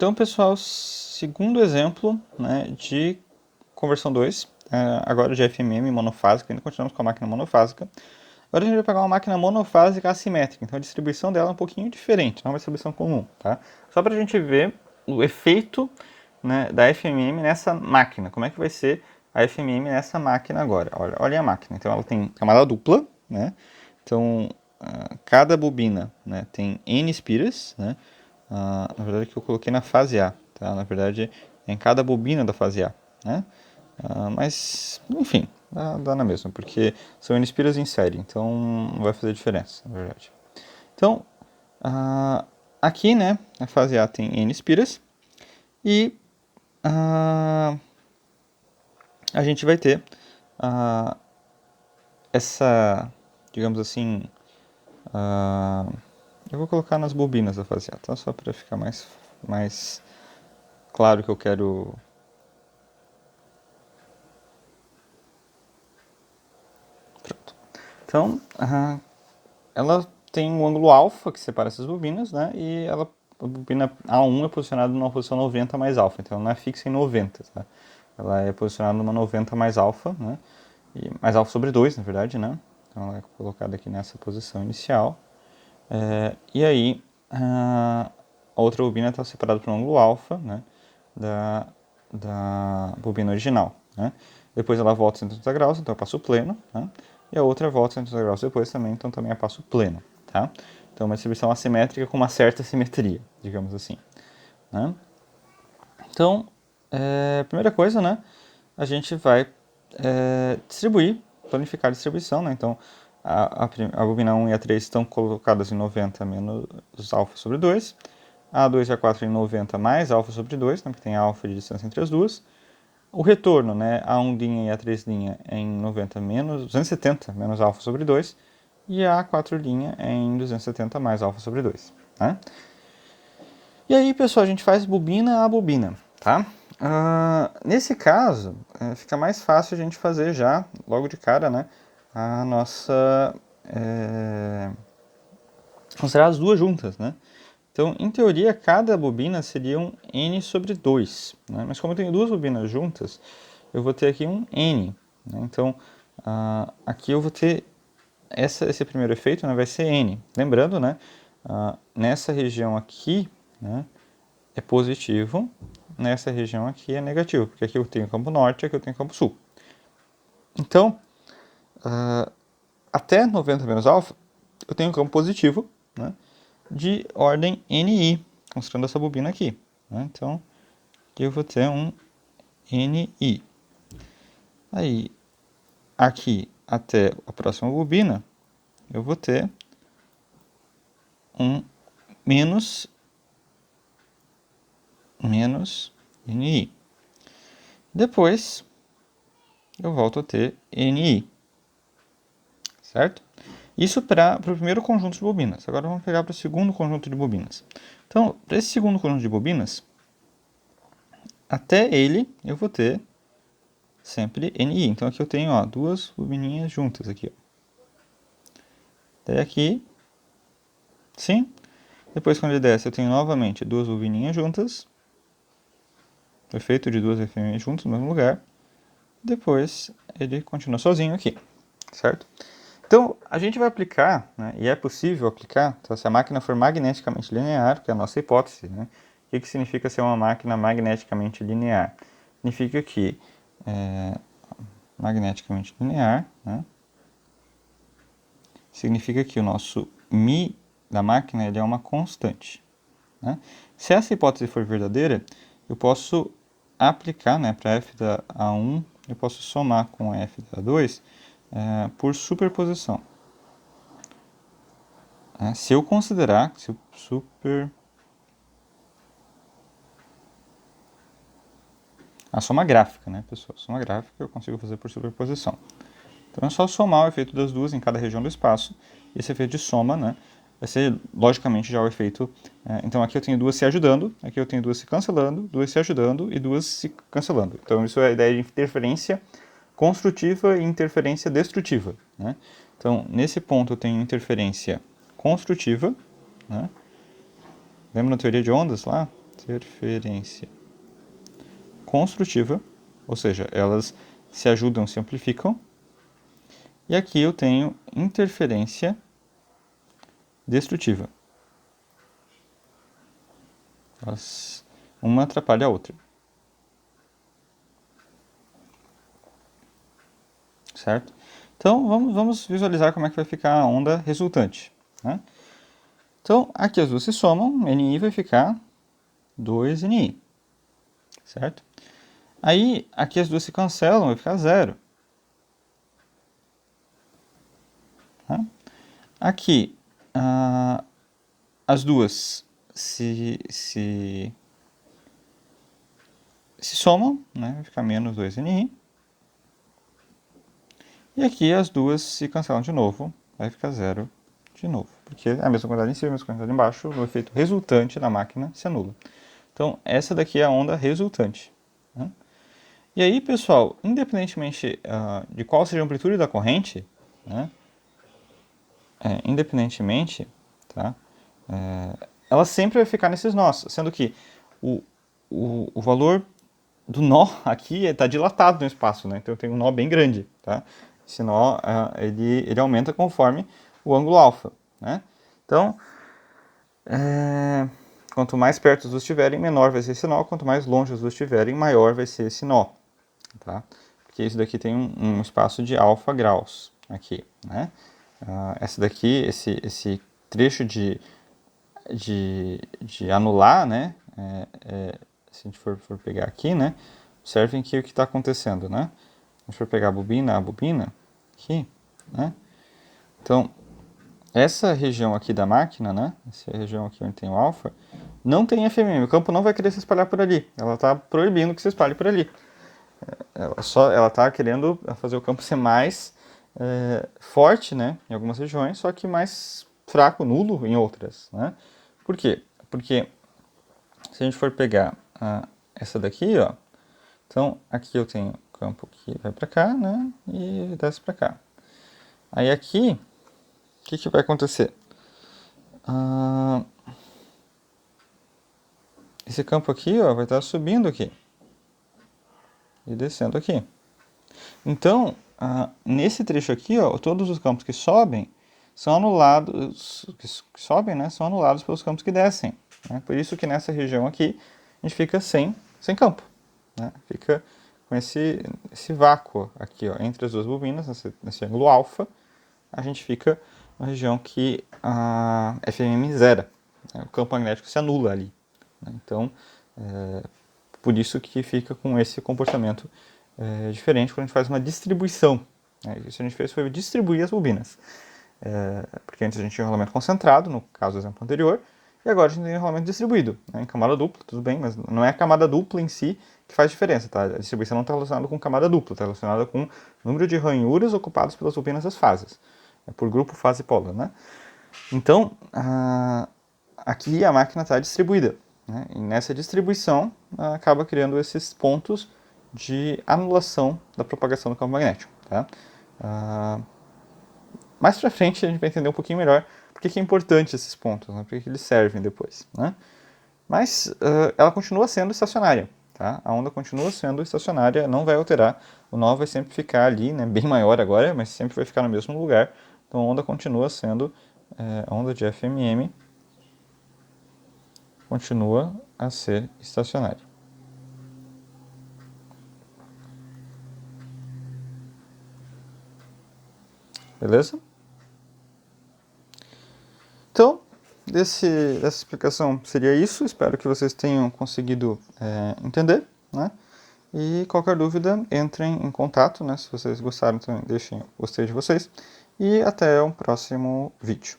Então, pessoal, segundo exemplo, né, de conversão 2, agora de FMM monofásica, ainda continuamos com a máquina monofásica. Agora a gente vai pegar uma máquina monofásica assimétrica, então a distribuição dela é um pouquinho diferente, não é uma distribuição comum, tá? Só para a gente ver o efeito, né, da FMM nessa máquina, como é que vai ser a FMM nessa máquina agora. Olha a máquina, então ela tem camada dupla, né? Então, cada bobina, né, tem N espiras, né? Na verdade que eu coloquei na fase A, tá? Na verdade é em cada bobina da fase A, né? Mas, enfim, dá na mesma, porque são N espiras em série, então não vai fazer diferença, na verdade. Então, aqui, né, na fase A tem N espiras e a gente vai ter essa, digamos assim, eu vou colocar nas bobinas da fase A, tá? Só para ficar mais claro que eu quero. Pronto. Então, ela tem um ângulo alfa que separa essas bobinas, né? E a bobina A1 é posicionada numa posição 90 mais alfa, então ela não é fixa em 90, tá? Ela é posicionada numa 90 mais alfa, né? E mais alfa sobre 2, na verdade, né? Então ela é colocada aqui nessa posição inicial. E aí, a outra bobina está separada por um ângulo alfa, né? Da bobina original, né? Depois ela volta 180 graus, então eu passo pleno, né? E a outra volta 180 graus depois também, então também eu passo pleno, tá? Então uma distribuição assimétrica com uma certa simetria, digamos assim, né? Então, primeira coisa, né? A gente vai distribuir, planificar a distribuição, né? Então, a bobina 1 e a 3 estão colocadas em 90 menos alfa sobre 2. A 2 e a 4 em 90 mais alfa sobre 2, né? Porque tem alfa de distância entre as duas. O retorno, né, a 1' e a 3' é em 90 menos 270 menos alfa sobre 2 e a 4' é em 270 mais alfa sobre 2, né? E aí, pessoal, a gente faz bobina a bobina, tá? Nesse caso, fica mais fácil a gente fazer já, logo de cara, né, a nossa... considerar as duas juntas, né? Então, em teoria, cada bobina seria um N sobre 2, né? Mas como eu tenho duas bobinas juntas, eu vou ter aqui um N, né? Então, aqui eu vou ter esse primeiro efeito, né, vai ser N. Lembrando, né, nessa região aqui, né, é positivo, nessa região aqui é negativo, porque aqui eu tenho campo norte e aqui eu tenho campo sul. Então, até 90 menos alfa, eu tenho campo positivo, né, de ordem NI, considerando essa bobina aqui, né? Então, aqui eu vou ter um NI. Aí, aqui até a próxima bobina, eu vou ter um menos NI. Depois, eu volto a ter NI, certo? Isso para o primeiro conjunto de bobinas. Agora vamos pegar para o segundo conjunto de bobinas. Então, para esse segundo conjunto de bobinas, até ele eu vou ter sempre NI. Então aqui eu tenho, ó, duas bobininhas juntas aqui, ó. Até aqui, sim. Depois quando ele desce eu tenho novamente duas bobininhas juntas. O efeito de duas FMM juntas no mesmo lugar. Depois ele continua sozinho aqui, certo? Então, a gente vai aplicar, né, e é possível aplicar, então, se a máquina for magneticamente linear, que é a nossa hipótese, né? O que significa ser uma máquina magneticamente linear? Significa que, magneticamente linear, né, significa que o nosso μ da máquina ele é uma constante, né? Se essa hipótese for verdadeira, eu posso aplicar, né, para f da A1, eu posso somar com f da A2 por superposição. Se eu considerar que a soma gráfica, né, pessoal? A soma gráfica eu consigo fazer por superposição. Então é só somar o efeito das duas em cada região do espaço. E esse efeito de soma, né, vai ser logicamente já o efeito. Então aqui eu tenho duas se ajudando, aqui eu tenho duas se cancelando, duas se ajudando e duas se cancelando. Então isso é a ideia de interferência construtiva e interferência destrutiva, né? Então nesse ponto eu tenho interferência construtiva, né? Lembra na teoria de ondas lá? interferência construtiva, ou seja, elas se ajudam, se amplificam. E aqui eu tenho interferência destrutiva. Uma atrapalha a outra. Certo? Então, vamos visualizar como é que vai ficar a onda resultante. Né? Então, aqui as duas se somam, NI vai ficar 2NI. Certo? Aí, aqui as duas se cancelam, vai ficar 0. Tá? Aqui, as duas se somam, né? Vai ficar menos 2NI. E aqui as duas se cancelam de novo, vai ficar 0 de novo. Porque é a mesma quantidade em cima, a mesma quantidade embaixo, o efeito resultante da máquina se anula. Então, essa daqui é a onda resultante. Né? E aí, pessoal, independentemente de qual seja a amplitude da corrente, né? Independentemente, tá? Ela sempre vai ficar nesses nós, sendo que o valor do nó aqui está dilatado no espaço, né? Então eu tenho um nó bem grande, tá? Esse nó ele aumenta conforme o ângulo alfa, né? Então, quanto mais perto os dois estiverem, menor vai ser esse nó. Quanto mais longe os dois estiverem, maior vai ser esse nó, tá? Porque isso daqui tem um espaço de alfa graus aqui, né? Essa daqui, esse trecho de anular, né? Se a gente for pegar aqui, né? Observem que o que está acontecendo, né? Se a gente for pegar a bobina aqui, né? Então, essa região aqui da máquina, né? Essa região aqui onde tem o alfa, não tem FMM. O campo não vai querer se espalhar por ali. Ela está proibindo que se espalhe por ali. Ela está querendo fazer o campo ser mais forte, né? Em algumas regiões, só que mais fraco, nulo em outras, né? Por quê? Porque se a gente for pegar essa daqui, ó, então aqui eu tenho campo que vai para cá, né, e desce para cá. Aí aqui, o que vai acontecer? Esse campo aqui, ó, vai estar subindo aqui e descendo aqui. Então, nesse trecho aqui, ó, todos os campos que sobem são anulados, que sobem, né, são anulados pelos campos que descem. Né? Por isso que nessa região aqui a gente fica sem campo. Né? Fica com esse vácuo aqui, ó, entre as duas bobinas, nesse ângulo alfa, a gente fica na região que a FMM zera. Né? O campo magnético se anula ali. Né? Então, por isso que fica com esse comportamento diferente quando a gente faz uma distribuição. Né? Isso que a gente fez foi distribuir as bobinas. Porque antes a gente tinha um rolamento concentrado, no caso do exemplo anterior, e agora a gente tem um rolamento distribuído, né, em camada dupla, tudo bem, mas não é a camada dupla em si que faz diferença, tá? A distribuição não está relacionada com camada dupla, está relacionada com o número de ranhuras ocupadas pelas bobinas das fases, por grupo, fase e polo, né? Então, aqui a máquina está distribuída, né? E nessa distribuição acaba criando esses pontos de anulação da propagação do campo magnético, tá? Mais pra frente a gente vai entender um pouquinho melhor por que é importante esses pontos, né? Por que eles servem depois, né? Mas ela continua sendo estacionária, tá? A onda continua sendo estacionária, não vai alterar. O nó vai sempre ficar ali, né? Bem maior agora, mas sempre vai ficar no mesmo lugar. Então a onda continua sendo, a onda de FMM continua a ser estacionária. Beleza? Então, dessa explicação seria isso. Espero que vocês tenham conseguido entender, né? E qualquer dúvida, entrem em contato, né? Se vocês gostaram, também deixem o gostei de vocês. E até o próximo vídeo.